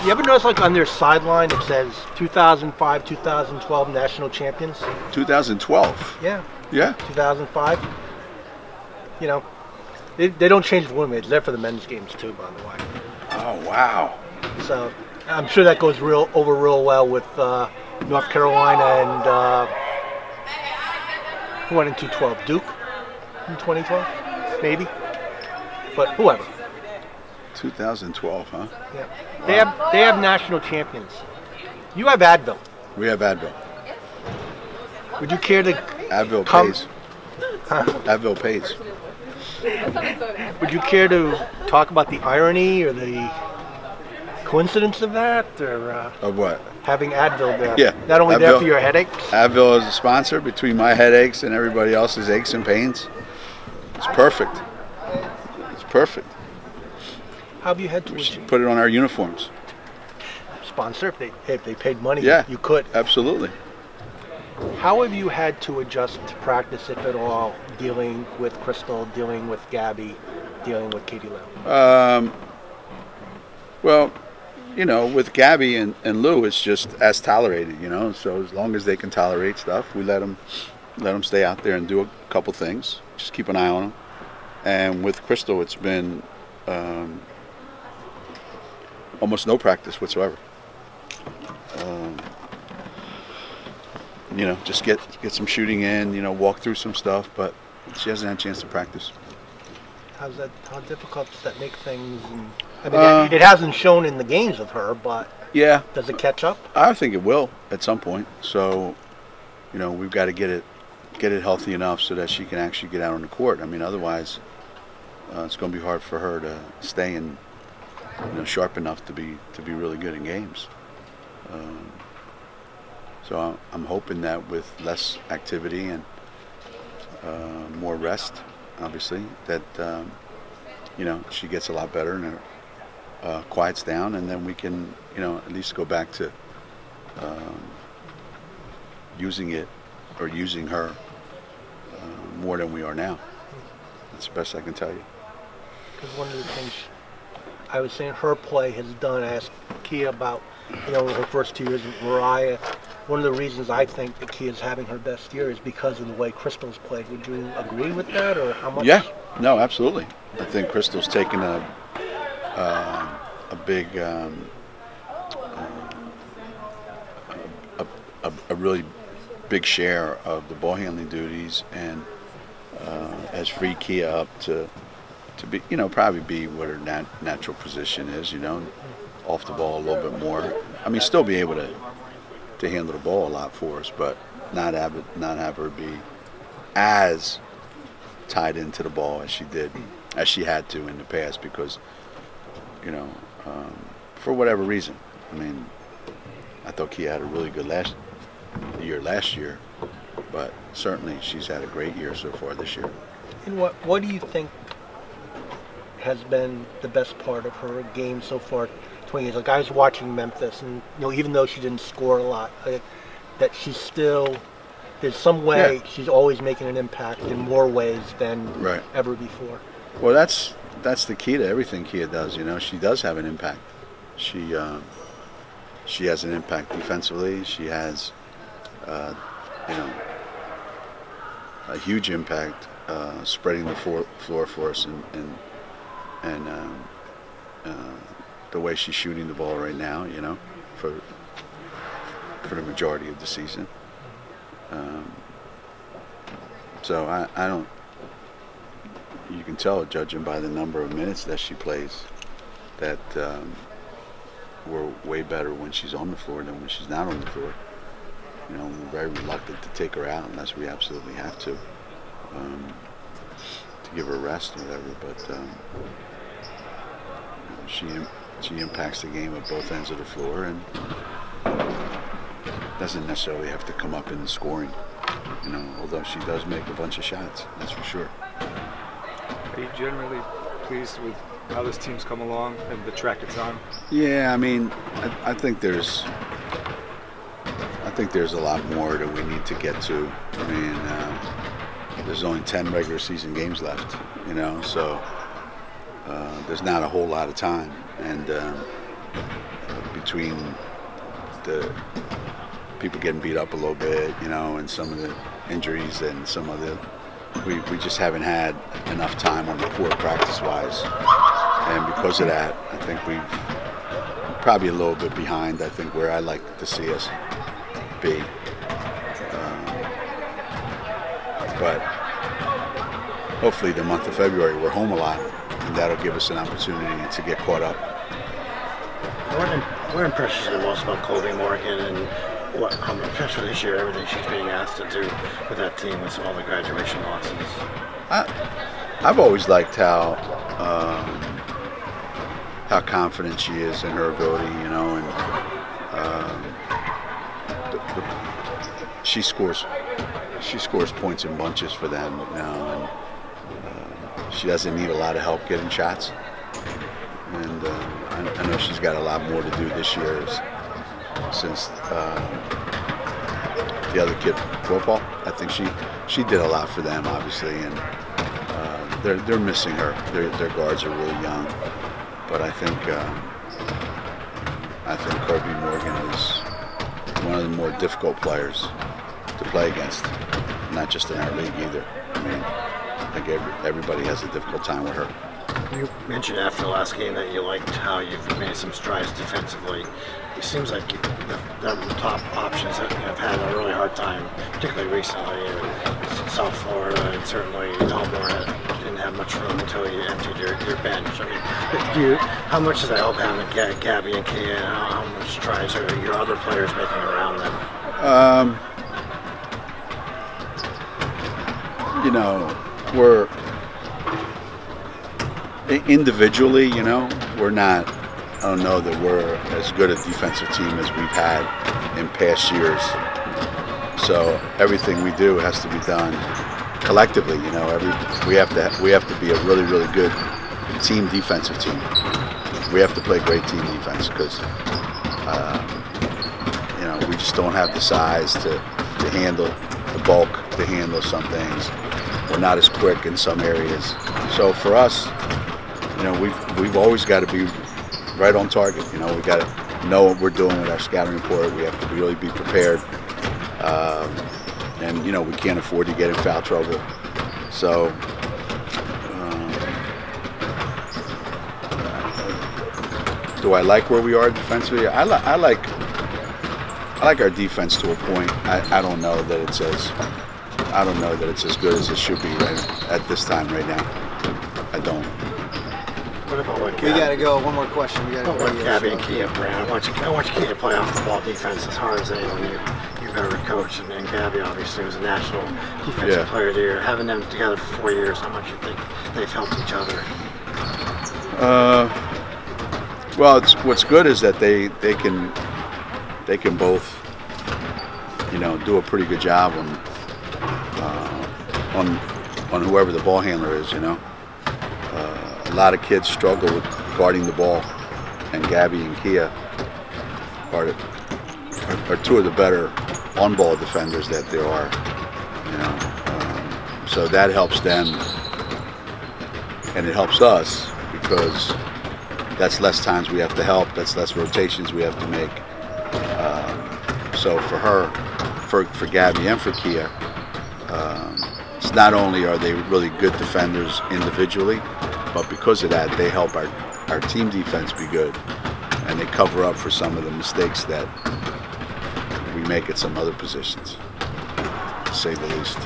You ever notice, like, on their sideline it says 2005, 2012 national champions? 2012. Yeah. Yeah. 2005. You know, they don't change the women. It's there for the men's games too, by the way. Oh wow. So I'm sure that goes over real well with North Carolina and who went in 2012? Duke in 2012, maybe. But whoever. 2012, huh? Yeah. Wow. They have national champions. You have Advil. We have Advil. Would you care to Advil come? pays. Advil pays. Would you care to talk about the irony or the coincidence of that, or Of what? having Advil there? Yeah. Not only there Advil. for your headaches. Advil is a sponsor between my headaches and everybody else's aches and pains. It's perfect. It's perfect. How have you had to We should put it on our uniforms. sponsor if they paid money? Yeah. You could. Absolutely. How have you had to adjust to practice, if at all, dealing with Crystal, dealing with Gabby, dealing with Katie Lou? Well, you know, with Gabby and Lou, it's just as tolerated, you know. So as long as they can tolerate stuff, we let them stay out there and do a couple things. Just keep an eye on them. And with Crystal, it's been almost no practice whatsoever. You know, just get some shooting in, you know, walk through some stuff, but she hasn't had a chance to practice. How difficult does that make things? I mean, it hasn't shown in the games of her, but yeah, does it catch up? I think it will at some point. So, you know, we've got to get it healthy enough so that she can actually get out on the court. I mean, otherwise, it's going to be hard for her to stay in, you know, sharp enough to be really good in games. So I'm hoping that with less activity and more rest, obviously, that you know, she gets a lot better and quiets down, and then we can, you know, at least go back to using her more than we are now. That's the best I can tell you. Because one of the things I was saying her play has done, I asked Kia about, you know, her first 2 years with Mariah. One of the reasons I think that Kia's having her best year is because of the way Crystal's played. Would you agree with that, or how much? Yeah, no, absolutely. I think Crystal's taken a big, a really big share of the ball handling duties, and has freed Kia up to be, you know, probably be what her natural position is, you know, off the ball a little bit more. I mean, still be able to handle the ball a lot for us, but not have her be as tied into the ball as she had to in the past, because, you know, for whatever reason. I mean, I thought Kia had a really good last year, but certainly she's had a great year so far this year. And what do you think has been the best part of her game so far? 20 years. Like, I was watching Memphis, and, you know, even though she didn't score a lot, that she's still, there's some way she's always making an impact in more ways than ever before. Well, that's the key to everything Kia does. You know, she does have an impact. She has an impact defensively. She has, you know, a huge impact spreading the floor for us, and the way she's shooting the ball right now, you know, for the majority of the season. So I don't, you can tell, judging by the number of minutes that she plays, that we're way better when she's on the floor than when she's not on the floor. You know, we're very reluctant to take her out unless we absolutely have to give her a rest or whatever, but she impacts the game at both ends of the floor, and doesn't necessarily have to come up in the scoring, you know, although she does make a bunch of shots, that's for sure. Are you generally pleased with how this team's come along and the track it's on? Yeah, I mean, I think there's a lot more that we need to get to. I mean, there's only 10 regular season games left, you know, so there's not a whole lot of time, and between the people getting beat up a little bit, you know, and some of the injuries and some of the, we just haven't had enough time on the court practice-wise. And because of that, I think we've probably a little bit behind, I think, where I like to see us be. But hopefully the month of February we're home a lot, and that'll give us an opportunity to get caught up. What impresses you the most about Colby Morgan, and especially this year, everything she's being asked to do with that team with all the graduation losses? I've always liked how confident she is in her ability, you know, and she scores points in bunches for them, you know, and she doesn't need a lot of help getting shots. And I know she's got a lot more to do this year since the other kid, football. I think she did a lot for them, obviously, and they're missing her. Their guards are really young, but I think Colby Morgan is one of the more difficult players to play against, not just in our league either. I mean, I think everybody has a difficult time with her. You mentioned after the last game that you liked how you've made some strides defensively. It seems like the top options have had a really hard time, particularly recently. South Florida and certainly Elmore didn't have much room until you emptied your bench. I mean, how much does that help having Gabby and Kia, and how much strides are your other players making around them? You know, we're individually, you know, we're not, I don't know that we're as good a defensive team as we've had in past years. So everything we do has to be done collectively, you know. We have to be a really, really good team defensive team. We have to play great team defense because you know, we just don't have the size to handle the bulk, to handle some things. We're not as quick in some areas. So for us, you know, we've always got to be right on target. You know, we got to know what we're doing with our scouting report. We have to really be prepared, and you know, we can't afford to get in foul trouble. So, do I like where we are defensively? I like our defense to a point. I don't know that it's as good as it should be at this time right now. I don't. What about We got to go. One more question. We got to go. Gabby and Kia, Brand. I want you Kia to play off the ball defense as hard as anyone you've ever coached. And Gabby obviously was a national defensive player of the year. Having them together for 4 years, how much do you think they've helped each other? Well, what's good is that they can both, you know, do a pretty good job on whoever the ball handler is, you know. A lot of kids struggle with guarding the ball, and Gabby and Kia are two of the better on-ball defenders that there are, you know. So that helps them, and it helps us because that's less times we have to help, that's less rotations we have to make. So for her, for Gabby and for Kia, it's not only are they really good defenders individually, but because of that, they help our team defense be good, and they cover up for some of the mistakes that we make at some other positions, to say the least.